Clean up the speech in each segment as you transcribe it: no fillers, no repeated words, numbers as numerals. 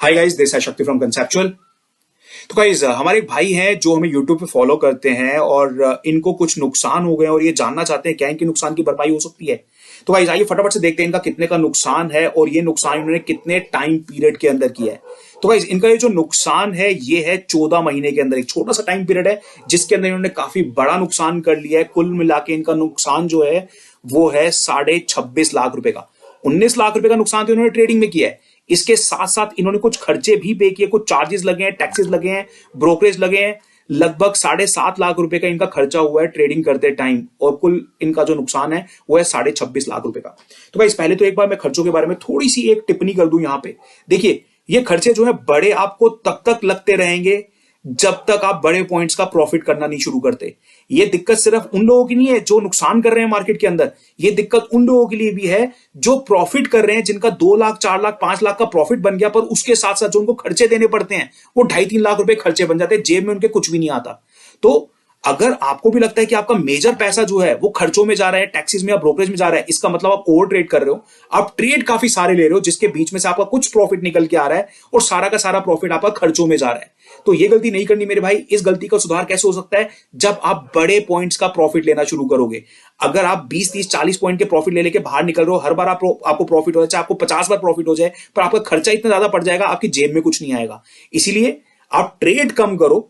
Hi guys, this है शक्ति from conceptual. तो गाइस, हमारे एक भाई हैं जो हमें यूट्यूब पे फॉलो करते हैं और इनको कुछ नुकसान हो गए और ये जानना चाहते हैं क्या इनके नुकसान की भरपाई हो सकती है। तो गाइस आइए फटाफट से देखते हैं इनका कितने का नुकसान है और ये नुकसान इन्होंने कितने टाइम पीरियड के अंदर किया है। तो गाइस इनका ये जो नुकसान है ये है 14 महीने के अंदर। एक छोटा सा टाइम पीरियड है जिसके अंदर इन्होंने काफी बड़ा नुकसान कर लिया है। कुल मिला के इनका नुकसान जो है वो है 26.5 लाख रुपए का। 19 लाख रुपए का नुकसान तो इन्होंने ट्रेडिंग में किया है। इसके साथ साथ इन्होंने कुछ खर्चे भी पे किए, कुछ चार्जेस लगे हैं, टैक्सेस लगे हैं, ब्रोकरेज लगे हैं। लगभग 7.5 लाख रुपए का इनका खर्चा हुआ है ट्रेडिंग करते टाइम और कुल इनका जो नुकसान है वो है 26.5 लाख रुपए का। तो भाई पहले तो एक बार मैं खर्चों के बारे में थोड़ी सी एक टिप्पणी कर दूं यहां पे। देखिए, ये खर्चे जो है बड़े आपको तब तक लगते रहेंगे जब तक आप बड़े पॉइंट्स का प्रॉफिट करना नहीं शुरू करते। ये दिक्कत सिर्फ उन लोगों की नहीं है जो नुकसान कर रहे हैं मार्केट के अंदर, ये दिक्कत उन लोगों के लिए भी है जो प्रॉफिट कर रहे हैं, जिनका 2 लाख 4 लाख 5 लाख का प्रॉफिट बन गया, पर उसके साथ साथ जो उनको खर्चे देने पड़ते हैं वो 2.5-3 लाख रुपए खर्चे बन जाते हैं, जेब में उनके कुछ भी नहीं आता। तो अगर आपको भी लगता है कि आपका मेजर पैसा जो है वो खर्चों में जा रहा है, टैक्सेस में या ब्रोकरेज में जा रहा है, इसका मतलब आप ओवर ट्रेड कर रहे हो, आप ट्रेड काफी सारे ले रहे हो जिसके बीच में से आपका कुछ प्रॉफिट निकल के आ रहा है और सारा का सारा प्रॉफिट आपका खर्चों में जा रहा है। तो ये गलती नहीं करनी मेरे भाई। इस गलती का सुधार कैसे हो सकता है? जब आप बड़े पॉइंट्स का प्रॉफिट लेना शुरू करोगे। अगर आप 20-30-40 पॉइंट के प्रॉफिट ले लेके बाहर निकल रहे हो, हर बार आपको प्रॉफिट हो जाए, चाहे आपको 50 बार प्रॉफिट हो जाए, पर आपका खर्चा इतना ज्यादा पड़ जाएगा, आपकी जेब में कुछ नहीं आएगा। इसीलिए आप ट्रेड कम करो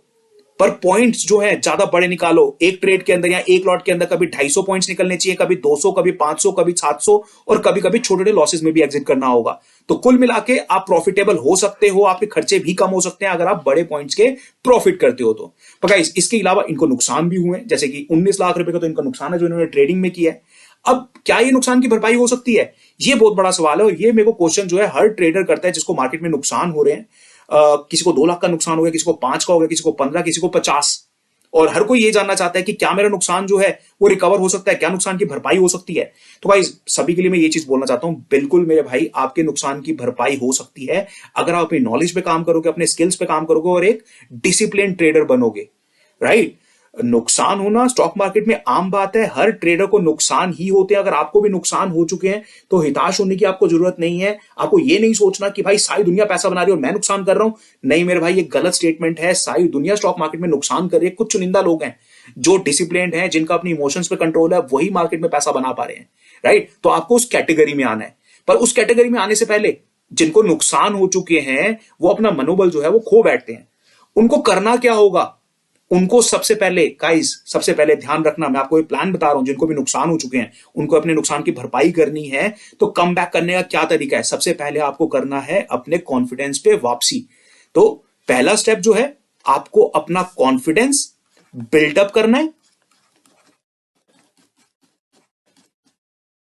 पर पॉइंट्स जो है ज्यादा बड़े निकालो। एक ट्रेड के अंदर या एक लॉट के अंदर कभी 250 पॉइंट्स निकलने चाहिए, कभी 200, कभी 500, कभी 700 और कभी कभी छोटे छोटे लॉसेस में भी एग्जिट करना होगा। तो कुल मिला के आप प्रॉफिटेबल हो सकते हो, आपके खर्चे भी कम हो सकते हैं अगर आप बड़े पॉइंट्स के प्रॉफिट करते हो तो। पर गाइस इसके अलावा इनको नुकसान भी हुए, जैसे कि 19 लाख रुपए का तो इनका नुकसान है जो इन्होंने ट्रेडिंग में किया है। अब क्या ये नुकसान की भरपाई हो सकती है? ये बहुत बड़ा सवाल है और ये मेरे को क्वेश्चन जो है हर ट्रेडर करता है जिसको मार्केट में नुकसान हो रहे हैं। किसी को 2 लाख का नुकसान हो गया, किसी को 5 का हो गया, किसी को 15, किसी को 50, और हर कोई ये जानना चाहता है कि क्या मेरा नुकसान जो है वो रिकवर हो सकता है, क्या नुकसान की भरपाई हो सकती है। तो भाई सभी के लिए मैं ये चीज बोलना चाहता हूं, बिल्कुल मेरे भाई आपके नुकसान की भरपाई हो सकती है अगर आप अपनी नॉलेज पे काम करोगे, अपने स्किल्स पे काम करोगे और एक डिसिप्लिन ट्रेडर बनोगे। राइट? नुकसान होना स्टॉक मार्केट में आम बात है, हर ट्रेडर को नुकसान ही होते हैं। अगर आपको भी नुकसान हो चुके हैं तो हताश होने की आपको जरूरत नहीं है। आपको ये नहीं सोचना कि भाई सारी दुनिया पैसा बना रही है और मैं नुकसान कर रहा हूं। नहीं मेरे भाई, ये गलत स्टेटमेंट है। सारी दुनिया स्टॉक मार्केट में नुकसान कर रही है, कुछ चुनिंदा लोग हैं जो डिसिप्लिन्ड हैं, जिनका अपनी इमोशंस पे कंट्रोल है, वही मार्केट में पैसा बना पा रहे हैं। राइट? तो आपको उस कैटेगरी में आना है, पर उस कैटेगरी में आने से पहले जिनको नुकसान हो चुके हैं वो अपना मनोबल जो है वो खो बैठते हैं। उनको करना क्या होगा? उनको सबसे पहले गाइस, सबसे पहले ध्यान रखना, मैं आपको एक प्लान बता रहा हूं। जिनको भी नुकसान हो चुके हैं उनको अपने नुकसान की भरपाई करनी है, तो कम बैक करने का क्या तरीका है? सबसे पहले आपको करना है अपने कॉन्फिडेंस पे वापसी। तो पहला स्टेप जो है, आपको अपना कॉन्फिडेंस बिल्डअप करना है।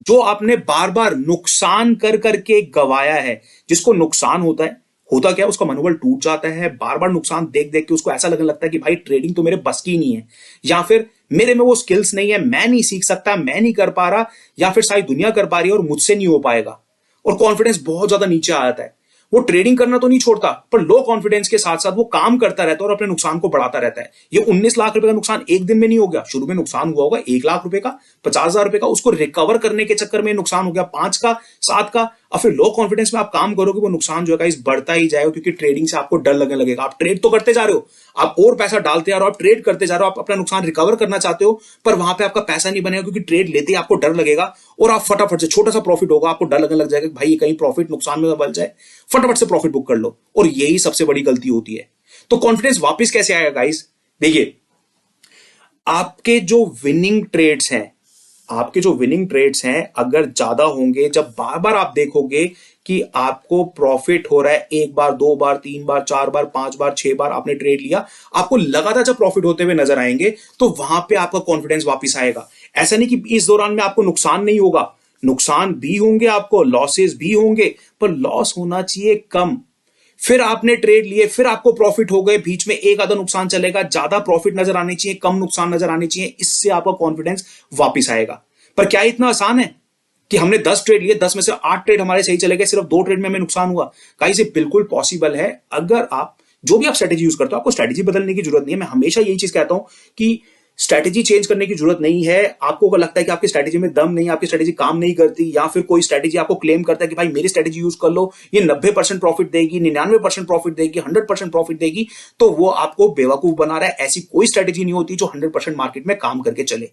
जो आपने बार बार नुकसान कर करके गवाया है, जिसको नुकसान होता है, होता क्या, उसका मनोबल टूट जाता है। बार बार नुकसान देख देख के उसको ऐसा लगने लगता है कि भाई ट्रेडिंग तो मेरे बस की नहीं है, या फिर मेरे में वो स्किल्स नहीं है, मैं नहीं सीख सकता, मैं नहीं कर पा रहा, या फिर सारी दुनिया कर पा रही है और मुझसे नहीं हो पाएगा। और कॉन्फिडेंस बहुत ज्यादा नीचे आ जाता है। वो ट्रेडिंग करना तो नहीं छोड़ता, पर लो कॉन्फिडेंस के साथ साथ वो काम करता रहता है और अपने नुकसान को बढ़ाता रहता है। ये 19 लाख रुपए का नुकसान एक दिन में नहीं हो गया। शुरू में नुकसान हुआ होगा 1 लाख रुपए का, 50,000 रुपए का, उसको रिकवर करने के चक्कर में नुकसान हो गया 5 का, 7 का, और फिर लो कॉन्फिडेंस में आप काम करोगे, वो नुकसान जो है बढ़ता ही जाएगा, क्योंकि ट्रेडिंग से आपको डर लगने लगेगा। आप ट्रेड तो करते जा रहे हो, आप और पैसा डालते जा रहे हो, आप ट्रेड करते जा रहे हो, आप अपना नुकसान रिकवर करना चाहते हो, पर वहां पे आपका पैसा नहीं बनेगा, क्योंकि ट्रेड लेते ही आपको डर लगेगा और आप फटाफट से, छोटा सा प्रॉफिट होगा, आपको डर लगने लग जाएगा कि भाई कहीं प्रॉफिट नुकसान में बल जाए, फटाफट से प्रॉफिट बुक कर लो। और यही सबसे बड़ी गलती होती है। तो कॉन्फिडेंस वापस कैसे आएगा गाइस? देखिए, आपके जो विनिंग ट्रेड्स हैं, आपके जो विनिंग ट्रेड्स हैं अगर ज्यादा होंगे, जब बार बार आप देखोगे कि आपको प्रॉफिट हो रहा है, 1 बार, 2 बार, 3 बार, 4 बार, 5 बार, 6 बार आपने ट्रेड लिया, आपको लगातार जब प्रॉफिट होते हुए नजर आएंगे, तो वहां पे आपका कॉन्फिडेंस वापस आएगा। ऐसा नहीं कि इस दौरान में आपको नुकसान नहीं होगा, नुकसान भी होंगे, आपको लॉसेस भी होंगे, पर लॉस होना चाहिए कम। फिर आपने ट्रेड लिए, फिर आपको प्रॉफिट हो गए, बीच में एक आधा नुकसान चलेगा, ज्यादा प्रॉफिट नजर आने चाहिए, कम नुकसान नजर आने चाहिए, इससे आपका कॉन्फिडेंस वापस आएगा। पर क्या इतना आसान है कि हमने 10 ट्रेड लिए, 10 में से 8 ट्रेड हमारे सही चले गए, सिर्फ 2 ट्रेड में हमें नुकसान हुआ? गाइस ये बिल्कुल पॉसिबल है। अगर आप जो भी आप स्ट्रेटेजी यूज करते हो, आपको स्ट्रेटेजी बदलने की जरूरत नहीं है। मैं हमेशा यही चीज कहता हूं कि स्ट्रैटेजी चेंज करने की जरूरत नहीं है। आपको अगर लगता है कि आपकी स्ट्रैटेजी में दम नहीं, आपकी स्ट्रैटेजी काम नहीं करती, या फिर कोई स्ट्रैटेजी आपको क्लेम करता है कि भाई मेरी स्ट्रैटेजी यूज कर लो, ये 90% प्रॉफिट देगी, 99% प्रॉफिट देगी, 100% प्रॉफिट देगी, तो वो आपको बेवकूफ बना रहा है। ऐसी कोई स्ट्रैटेजी नहीं होती जो 100% मार्केट में काम करके चले।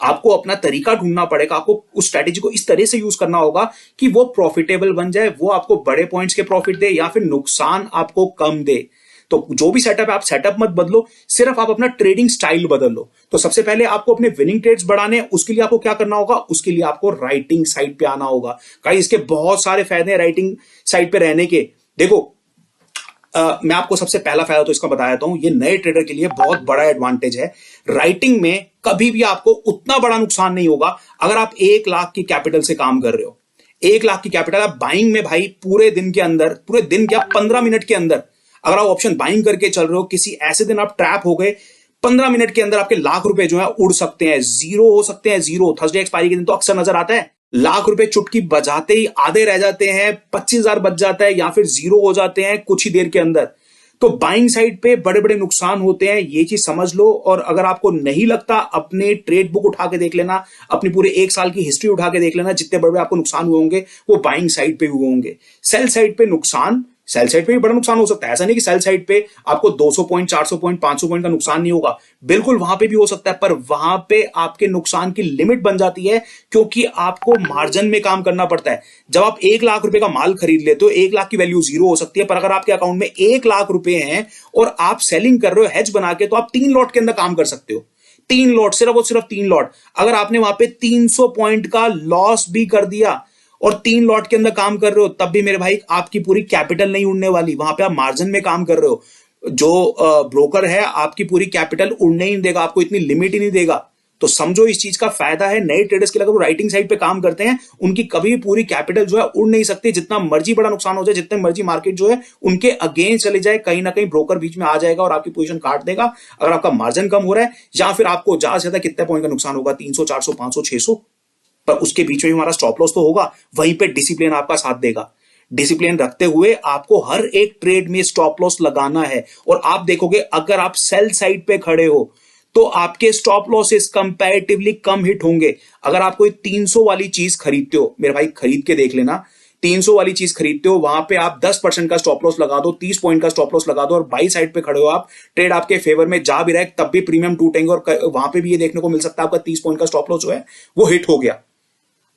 आपको अपना तरीका ढूंढना पड़ेगा, आपको उस स्ट्रैटेजी को इस तरह से यूज करना होगा कि वो प्रॉफिटेबल बन जाए, वो आपको बड़े पॉइंट्स के प्रॉफिट दे या फिर नुकसान आपको कम दे। तो जो भी सेटअप है, आप सेटअप मत बदलो, सिर्फ आप अपना ट्रेडिंग स्टाइल बदल लो। तो सबसे पहले आपको अपने विनिंग ट्रेड्स बढ़ाने हैं, उसके लिए आपको क्या करना होगा, उसके लिए आपको राइटिंग साइड पे आना होगा। गाइस, इसके बहुत सारे फायदे हैं राइटिंग साइड पे रहने के। देखो, मैं आपको सबसे पहला फायदा तो इसका बताया हूं, ये नए ट्रेडर के लिए बहुत बड़ा एडवांटेज है। राइटिंग में कभी भी आपको उतना बड़ा नुकसान नहीं होगा अगर आप 1 लाख की कैपिटल से काम कर रहे हो। 1 लाख की कैपिटल आप बाइंग में भाई पूरे दिन के अंदर, पूरे दिन क्या 15 मिनट के अंदर अगर आप ऑप्शन बाइंग करके चल रहे हो, किसी ऐसे दिन आप ट्रैप हो गए, 15 मिनट के अंदर आपके लाख रुपए जो है उड़ सकते हैं, जीरो हो सकते हैं। जीरो थर्सडे एक्सपायरी के दिन तो अक्सर नजर आता है। लाख रुपए चुटकी बजाते ही आधे रह जाते हैं, 25,000 बच जाता है, या फिर जीरो हो जाते हैं कुछ ही देर के अंदर। तो बाइंग साइड पे बड़े बड़े नुकसान होते हैं, ये चीज समझ लो। और अगर आपको नहीं लगता, अपने ट्रेड बुक उठा के देख लेना, अपनी पूरे 1 साल की हिस्ट्री उठा के देख लेना, जितने बड़े बड़े आपको नुकसान हुए होंगे वो बाइंग साइड पे हुए होंगे। सेल साइड पे नुकसान, सेल साइड पे भी बड़ा नुकसान हो सकता है। ऐसा नहीं कि सेल साइड पे आपको 200 पॉइंट, 400 पॉइंट, 500 पॉइंट का नुकसान नहीं होगा, बिल्कुल वहां पे भी हो सकता है, पर वहां पे आपके नुकसान की लिमिट बन जाती है, क्योंकि आपको मार्जिन में काम करना पड़ता है। जब आप 1 लाख रुपए का माल खरीद लेते हो, 1 लाख की वैल्यू जीरो हो सकती है, पर अगर आपके अकाउंट में 1 लाख रुपए हैं और आप सेलिंग कर रहे हो हेज बना के, तो आप 3 लॉट के अंदर काम कर सकते हो। 3 लॉट, सिर्फ और सिर्फ 3 लॉट। अगर आपने वहां पे 300 पॉइंट का लॉस भी कर दिया और 3 लॉट के अंदर काम कर रहे हो, तब भी मेरे भाई आपकी पूरी कैपिटल नहीं उड़ने वाली। वहां पे आप मार्जिन में काम कर रहे हो। जो ब्रोकर है आपकी पूरी कैपिटल उड़ने ही नहीं देगा, आपको इतनी लिमिट ही नहीं देगा। तो समझो इस चीज का फायदा है नए ट्रेडर्स के लिए। अगर वो राइटिंग साइड पे काम करते हैं, उनकी कभी भी पूरी कैपिटल जो है उड़ नहीं सकती। जितना मर्जी बड़ा नुकसान हो जाए, जितने मर्जी मार्केट जो है उनके अगेंस्ट चले जाए, कहीं ना कहीं ब्रोकर बीच में आ जाएगा और आपकी पोजीशन काट देगा। अगर आपका मार्जिन कम हो रहा है, या फिर आपको ज्यादा से ज्यादा कितने पॉइंट का नुकसान होगा, 300, 400, 500, 600, पर उसके बीच में हमारा स्टॉप लॉस तो होगा। वहीं पे डिसिप्लिन आपका साथ देगा। डिसिप्लिन रखते हुए आपको हर एक ट्रेड में स्टॉप लॉस लगाना है। और आप देखोगे, अगर आप सेल साइड पे खड़े हो तो आपके स्टॉप लॉसेस कंपैरेटिवली कम हिट होंगे। अगर आप कोई 300 वाली चीज खरीदते हो, मेरे भाई खरीद के देख लेना, 300 वाली चीज खरीदते हो, वहां पे आप 10% का स्टॉप लॉस लगा दो, 30 पॉइंट का स्टॉप लॉस लगा दो, और बाई साइड पे खड़े हो आप, ट्रेड आपके फेवर में जा भी रहा है, तब भी प्रीमियम टूटेंगे। और वहां पे भी ये देखने को मिल सकता है आपका 30 पॉइंट का स्टॉप लॉस जो है वो हिट हो गया।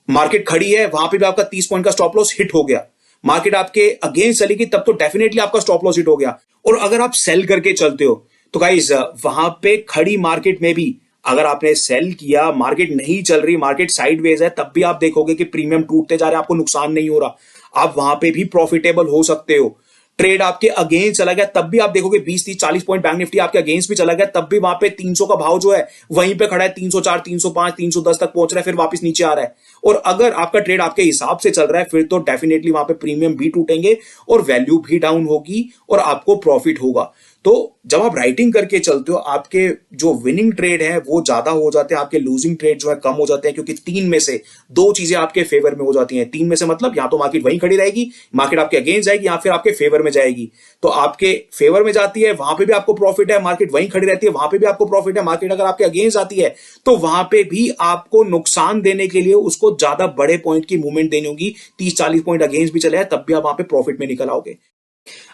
मार्केट खड़ी है, वहां पे भी आपका 30 पॉइंट का स्टॉप लॉस हिट हो गया। मार्केट आपके अगेंस्ट चलेगी, तब तो डेफिनेटली आपका स्टॉप लॉस हिट हो गया। और अगर आप सेल करके चलते हो, तो गाइस वहां पे खड़ी मार्केट में भी अगर आपने सेल किया, मार्केट नहीं चल रही, मार्केट साइडवेज है, तब भी आप देखोगे कि प्रीमियम टूटते जा रहे हैं, आपको नुकसान नहीं हो रहा, आप वहां पे भी प्रॉफिटेबल हो सकते हो। ट्रेड आपके अगेंस्ट चला गया, तब भी आप देखोगे 20, 30, 40 पॉइंट बैंक निफ्टी आपके अगेंस्ट भी चला गया, तब भी वहां पे 300 का भाव जो है वहीं पे खड़ा है, 304, 305, 310 तक पहुंच रहा है, फिर वापस नीचे आ रहा है। और अगर आपका ट्रेड आपके हिसाब से चल रहा है, फिर तो डेफिनेटली वहां पे प्रीमियम भी टूटेंगे और वैल्यू भी डाउन होगी और आपको प्रॉफिट होगा। तो जब आप राइटिंग करके चलते हो, आपके जो विनिंग ट्रेड है वो ज्यादा हो जाते हैं, आपके लूजिंग ट्रेड जो है कम हो जाते हैं, क्योंकि 3 में से 2 चीजें आपके फेवर में हो जाती हैं। 3 में से मतलब या तो मार्केट वहीं खड़ी रहेगी, मार्केट आपके अगेंस्ट जाएगी, या फिर आपके फेवर में जाएगी। तो आपके फेवर में जाती है, वहां पे भी आपको प्रॉफिट है, मार्केट वहीं खड़ी रहती है, वहां पे भी आपको प्रॉफिट है। मार्केट अगर आपके अगेंस्ट आती है, तो वहां पे भी आपको नुकसान देने के लिए उसको ज्यादा बड़े पॉइंट की मूवमेंट देनी होगी। 30-40 पॉइंट अगेंस्ट भी चले हैं, तब भी आप वहां पे प्रॉफिट में निकल आओगे।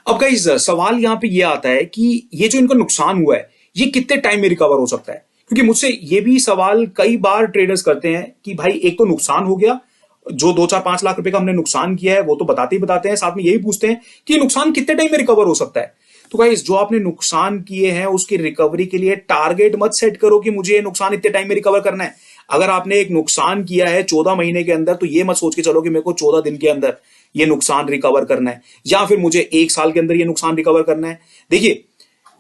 अब गाइस सवाल यहां पे ये आता है कि ये जो इनको नुकसान हुआ है, ये कितने टाइम में रिकवर हो सकता है? क्योंकि मुझसे ये भी सवाल कई बार ट्रेडर्स करते हैं कि भाई एक तो नुकसान हो गया, जो 2, 4, 5 लाख रुपए का हमने नुकसान किया है वो तो बताते ही बताते हैं, साथ में यही पूछते हैं कि नुकसान कितने टाइम में रिकवर हो सकता है। तो गाइस जो आपने नुकसान किए हैं उसकी रिकवरी के लिए टारगेट मत सेट करो कि मुझे ये नुकसान इतने टाइम में रिकवर करना है। अगर आपने एक नुकसान किया है 14 महीने के अंदर, तो ये मत सोच के चलो कि मेरे को 14 दिन के अंदर ये नुकसान रिकवर करना है, या फिर मुझे 1 साल के अंदर ये नुकसान रिकवर करना है। देखिए,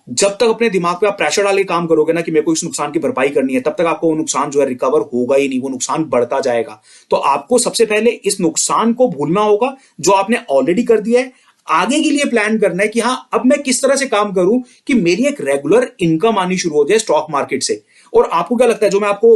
जब तक अपने दिमाग पे आप प्रेशर डाल के काम करोगे ना कि मेरे को इस नुकसान की भरपाई करनी है, तब तक आपको वो नुकसान जो है रिकवर होगा ही नहीं, वो नुकसान बढ़ता जाएगा। तो आपको सबसे पहले इस नुकसान को भूलना होगा जो आपने ऑलरेडी कर दिया है। आगे के लिए प्लान करना है कि हाँ, अब मैं किस तरह से काम करूं कि मेरी एक रेगुलर इनकम आनी शुरू हो जाए स्टॉक मार्केट से। और आपको क्या लगता है, जो मैं आपको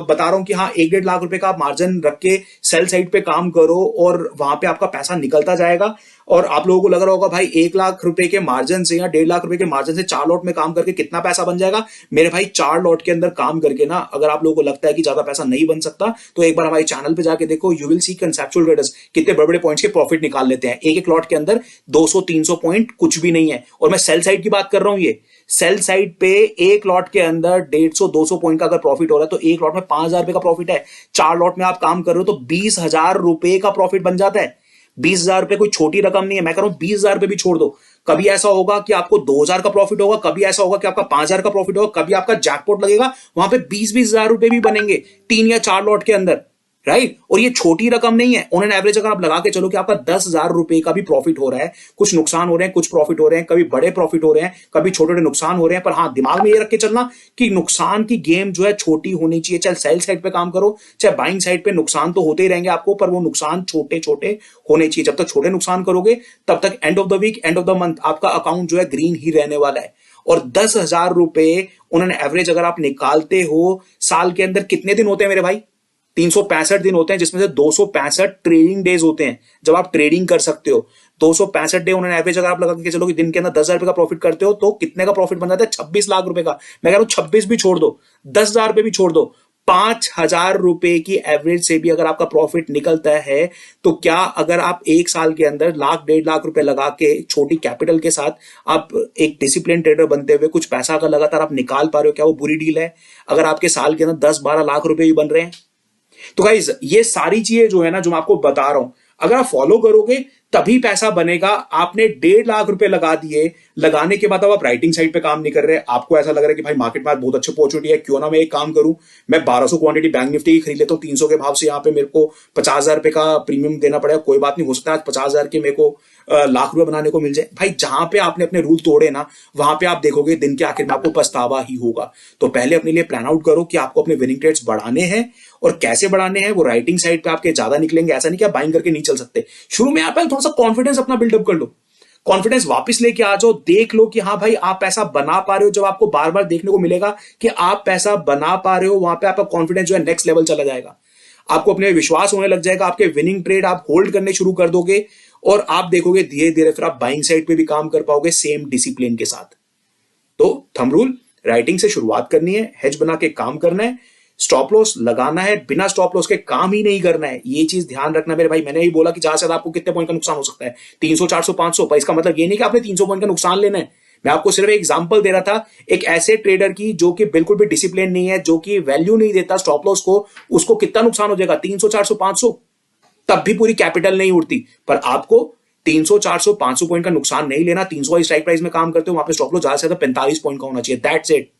बता रहा हूं कि हाँ 1-1.5 लाख रुपए का आप मार्जिन रख के सेल साइड पे काम करो और वहां पे आपका पैसा निकलता जाएगा, और आप लोगों को लग रहा होगा भाई 1 लाख रुपए के मार्जिन से या 1.5 लाख रुपए के मार्जिन से 4 लॉट में काम करके कितना पैसा बन जाएगा मेरे भाई। 4 लॉट के अंदर काम करके ना, अगर आप लोगों को लगता है कि ज्यादा पैसा नहीं बन सकता तो एक बार हमारे चैनल पे जाके देखो, you will see conceptual traders कितने बड़े बड़े पॉइंट्स के प्रॉफिट निकाल लेते हैं। एक एक लॉट के अंदर 200-300 पॉइंट कुछ भी नहीं है। और मैं सेल साइड की बात कर रहा हूं, ये सेल साइड पे एक लॉट के अंदर 150-200 पॉइंट का अगर प्रॉफिट हो रहा है तो एक लॉट में 5,000 रुपए का प्रॉफिट है। 4 लॉट में आप काम कर रहे हो तो 20,000 रुपए का प्रॉफिट बन जाता है। 20,000 रुपए कोई छोटी रकम नहीं है। मैं कह रहा हूं 20,000 रुपए भी छोड़ दो। कभी ऐसा होगा कि आपको 2,000 का प्रॉफिट होगा, कभी ऐसा होगा कि आपका 5,000 का प्रॉफिट होगा, कभी आपका जैकपॉट लगेगा, वहां पे 20-20,000 रुपए भी बनेंगे 3 या 4 लॉट के अंदर, राइट। और ये छोटी रकम नहीं है। ऑन एन एवरेज अगर आप लगा के चलो कि आपका 10,000 रुपए का भी प्रॉफिट हो रहा है, कुछ नुकसान हो रहे हैं, कुछ प्रॉफिट हो रहे हैं, कभी बड़े प्रॉफिट हो रहे हैं, कभी छोटे छोटे नुकसान हो रहे हैं, पर हाँ दिमाग में ये रख के चलना कि नुकसान की गेम जो है छोटी होनी चाहिए। चाहे सेल साइड पे काम करो चाहे बाइंग साइड पे, नुकसान तो होते ही रहेंगे आपको, पर वो नुकसान छोटे छोटे होने चाहिए। जब तक छोटे नुकसान करोगे तब तक end of the week, end of the month आपका अकाउंट जो है ग्रीन ही रहने वाला है। और 10,000 रुपए उन्होंने एवरेज अगर आप निकालते हो, साल के अंदर कितने दिन होते हैं मेरे भाई? 365 दिन होते हैं, जिसमें से 265 ट्रेडिंग डेज होते हैं जब आप ट्रेडिंग कर सकते हो। 265 डे उन्होंने एवरेज अगर आप लगा के चलो कि दिन के अंदर 10,000 रुपए का प्रॉफिट करते हो तो कितने का प्रॉफिट बन जाता है? 26 लाख रुपए का। मैं कह रहा हूं 26 भी छोड़ दो, 10,000 रुपए भी छोड़ दो, 5,000 रुपए की एवरेज से भी अगर आपका प्रॉफिट निकलता है तो क्या, अगर आप एक साल के अंदर 1,00,000-1,50,000 रुपए लगा के छोटी कैपिटल के साथ आप एक डिसिप्लिन ट्रेडर बनते हुए कुछ पैसा अगर लगातार आप निकाल पा रहे हो, क्या वो बुरी डील है? अगर आपके साल के अंदर 10-12 लाख रुपए भी बन रहे हैं तो गाइज ये सारी चीजें जो है ना, जो मैं आपको बता रहा हूं, अगर आप फॉलो करोगे तभी पैसा बनेगा। आपने 1.5 लाख रुपए लगा दिए, लगाने के बाद अब आप राइटिंग साइड पे काम नहीं कर रहे, आपको ऐसा लग रहा है कि भाई मार्केट में बहुत अच्छी अपॉर्चुनिटी है, क्यों ना मैं एक काम करूं, मैं 1,200 क्वांटिटी बैंक निफ्टी की खरीद लेता हूं 300 के भाव से। यहाँ पे मेरे को 50,000 रुपए का प्रीमियम देना पड़ेगा, कोई बात नहीं, हो सकता है आज 50,000 के मेरे को लाख रुपए बनाने को मिल जाए। भाई जहां पे आपने अपने रूल तोड़े ना, वहां पे आप देखोगे दिन के आखिर में आपको पछतावा ही होगा। तो पहले अपने लिए प्लान आउट करो कि आपको अपने विनिंग ट्रेड्स बढ़ाने हैं, और कैसे बढ़ाने हैं वो राइटिंग साइड पे आपके ज्यादा निकलेंगे। ऐसा नहीं कि आप बाइंग करके नहीं चल सकते। शुरू में आप थोड़ा सा कॉन्फिडेंस अपना बिल्डअप कर लो, कॉन्फिडेंस वापस लेके आ जाओ, देख लो कि हाँ भाई आप पैसा बना पा रहे हो। जब आपको बार बार देखने को मिलेगा कि आप पैसा बना पा रहे हो, वहां पे आपका कॉन्फिडेंस जो है नेक्स्ट लेवल चला जाएगा। आपको अपने विश्वास होने लग जाएगा, आपके विनिंग ट्रेड आप होल्ड करने शुरू कर दोगे, और आप देखोगे धीरे धीरे फिर आप बाइंग साइड पे भी काम कर पाओगे सेम डिसिप्लिन के साथ। तो थंब रूल, राइटिंग से शुरुआत करनी है, हेज बना के काम करना है, स्टॉप लॉस लगाना है, बिना स्टॉप लॉस के काम ही नहीं करना है। ये चीज ध्यान रखना मेरे भाई। मैंने ही बोला कि ज्यादा से ज्यादा आपको कितने पॉइंट का नुकसान हो सकता है, 300, 400, 500, पर इसका मतलब ये नहीं कि आपने 300 पॉइंट का नुकसान लेना है। मैं आपको सिर्फ एक एग्जांपल दे रहा था एक ऐसे ट्रेडर की जो कि बिल्कुल भी डिसिप्लिन नहीं है, जो कि वैल्यू नहीं देता स्टॉप लॉस को, उसको कितना नुकसान हो जाएगा? 300, 400, 500, तब भी पूरी कैपिटल नहीं उड़ती। पर आपको 300, 400, 500 पॉइंट का नुकसान नहीं लेना। 300 वाली स्ट्राइक प्राइस में काम करते हो, वहां पे स्टॉप लॉस ज्यादा से ज्यादा 45 पॉइंट का होना चाहिए, दैट्स इट।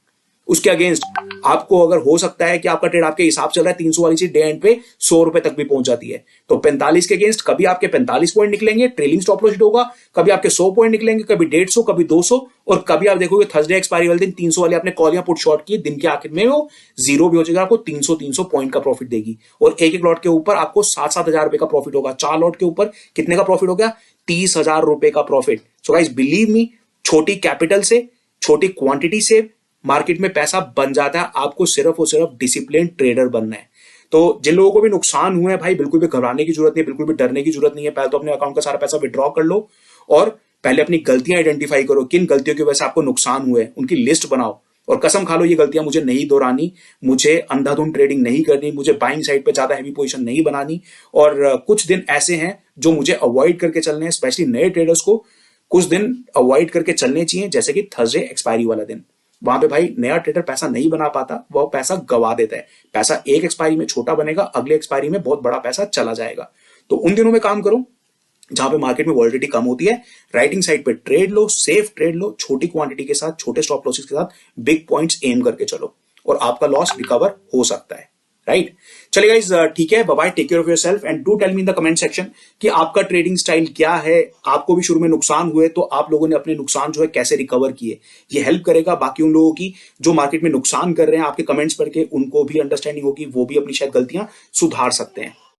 उसके अगेंस्ट आपको अगर हो सकता है कि आपका ट्रेड आपके हिसाब चल रहा है 300 वाली चीज डे एंड पे 100 रुपए तक भी पहुंच जाती है, तो 45 के अगेंस्ट कभी आपके 45 पॉइंट निकलेंगे, ट्रेलिंग स्टॉप लॉस हिट होगा, कभी आपके 100 पॉइंट निकलेंगे, कभी 150, कभी 200, और कभी आप देखोगे थर्सडे एक्सपायरी वाले दिन 300 वाले आपने कॉल या पुट शॉर्ट की, दिन के आखिर में वो जीरो भी हो जाएगा, आपको 300 पॉइंट का प्रॉफिट देगी। और एक एक लॉट के ऊपर आपको 7-7 हजार रुपए का प्रॉफिट होगा। 4 लॉट के ऊपर कितने का प्रॉफिट हो गया? 30,000 रुपए का profit. So guys believe me, छोटी कैपिटल से, छोटी क्वांटिटी से मार्केट में पैसा बन जाता है। आपको सिर्फ और सिर्फ डिसिप्लिन ट्रेडर बनना है। तो जिन लोगों को भी नुकसान हुए हैं भाई, बिल्कुल भी घबराने की जरूरत नहीं, बिल्कुल भी डरने की जरूरत नहीं है। पहले तो अपने अकाउंट का सारा पैसा विड्रॉ कर लो, और पहले अपनी गलतियां आइडेंटिफाई करो, किन गलतियों की वजह से आपको नुकसान हुए, उनकी लिस्ट बनाओ, और कसम खा लो ये गलतियां मुझे नहीं दोहरानी, मुझे अंधाधुंध ट्रेडिंग नहीं करनी, मुझे बाइंग साइड पे ज्यादा हैवी पोजीशन नहीं बनानी। और कुछ दिन ऐसे हैं जो मुझे अवॉइड करके चलने हैं, स्पेशली नए ट्रेडर्स को कुछ दिन अवॉइड करके चलने चाहिए, जैसे कि थर्सडे एक्सपायरी वाला दिन। वहां पे भाई नया ट्रेडर पैसा नहीं बना पाता, वो पैसा गवा देता है। पैसा एक एक्सपायरी में छोटा बनेगा, अगले एक्सपायरी में बहुत बड़ा पैसा चला जाएगा। तो उन दिनों में काम करो जहां पे मार्केट में वॉलिडिटी कम होती है, राइटिंग साइड पे ट्रेड लो, सेफ ट्रेड लो, छोटी क्वांटिटी के साथ, छोटे स्टॉप लॉसेस के साथ, बिग पॉइंट्स एम करके चलो, और आपका लॉस रिकवर हो सकता है, राइट। चलिए गाइस, ठीक है, bye bye, take care of yourself and do tell me in the comment section कि आपका ट्रेडिंग स्टाइल क्या है। आपको भी शुरू में नुकसान हुए तो आप लोगों ने अपने नुकसान जो है कैसे रिकवर किए, ये हेल्प करेगा बाकी उन लोगों की जो मार्केट में नुकसान कर रहे हैं। आपके कमेंट्स पढ़ के उनको भी अंडरस्टैंडिंग होगी, वो भी अपनी शायद गलतियां सुधार सकते हैं।